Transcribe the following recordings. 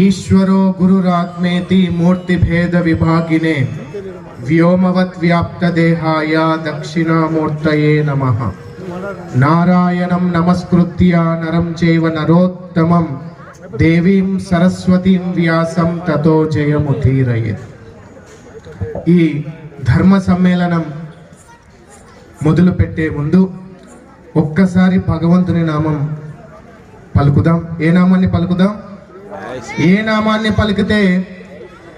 ఈశ్వరో గురురాత్మేతి మూర్తిభేద విభాగినే వ్యోమవత్ వ్యాప్త దేహాయ దక్షిణామూర్తయే నమః. నారాయణం నమస్కృత్య నరం చైవ నరోత్తమం దేవీం సరస్వతీం వ్యాసం తతో జయముదీరయేత్. ఈ ధర్మ సమ్మేళనం మొదలు పెట్టే ముందు ఒక్కసారి భగవంతుని నామం పలుకుదాం. ఏ నామాన్ని పలుకుదాం? ఏ నామాన్ని పలికితే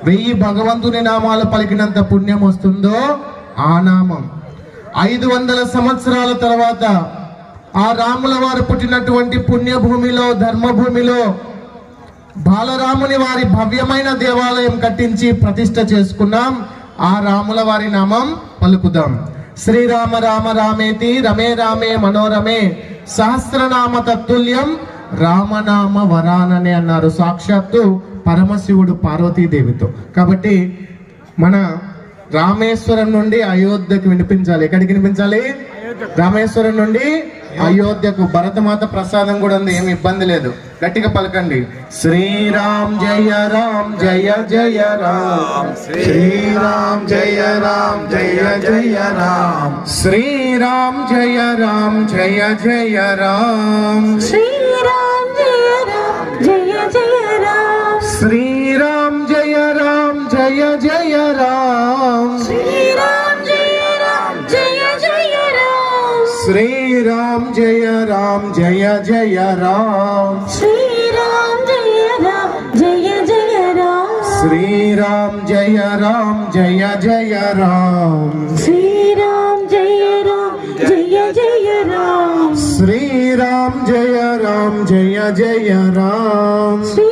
1000 భగవంతుని నామాలు పలికినంత పుణ్యం వస్తుందో ఆ నామం. 500 సంవత్సరాల తర్వాత ఆ రాముల వారు పుట్టినటువంటి పుణ్యభూమిలో, ధర్మభూమిలో బాలరాముని వారి భవ్యమైన దేవాలయం కట్టించి ప్రతిష్ఠ చేసుకున్నాం. ఆ రాముల వారి నామం పలుకుదాం. శ్రీరామ రామ రామేతి రమే రామే మనోరమే సహస్రనామ తత్తుల్యం రామనామ వరాననే అన్నారు సాక్షాత్తు పరమశివుడు పార్వతీదేవితో. కాబట్టి మన రామేశ్వరం నుండి అయోధ్యకు వినిపించాలి. ఎక్కడికి వినిపించాలి? రామేశ్వరం నుండి అయోధ్యకు. భరతమాత ప్రసాదం కూడా ఉంది, ఏమి ఇబ్బంది లేదు. గట్టిగా పలకండి. శ్రీరామ్ జయ రామ్ జయ జయ రామ్, శ్రీరామ్ జయ రామ్ జయ జయ రామ్, శ్రీరామ్ జయ రామ్ జయ జయ రామ్, శ్రీరామ్ జయ రామ్ జయ జయ రామ్, శ్రీరామ్ జయ రామ్ జయ జయ రామ్, శ్రీరామ్ జయ రామ్ జయ జయ రామ్, శ్రీరామ్ జయ రామ్ జయ జయ రామ్, శ్రీరామ్ జయ రామ్ జయ జయ రామ్, శ్రీరామ్ జయ రామ్ జయ జయ రామ్, శ్రీరామ్ జయ రామ్ జయ జయ రామ్, శ్రీరామ్ జయ రామ్ జయ జయ రామ్, శ్రీ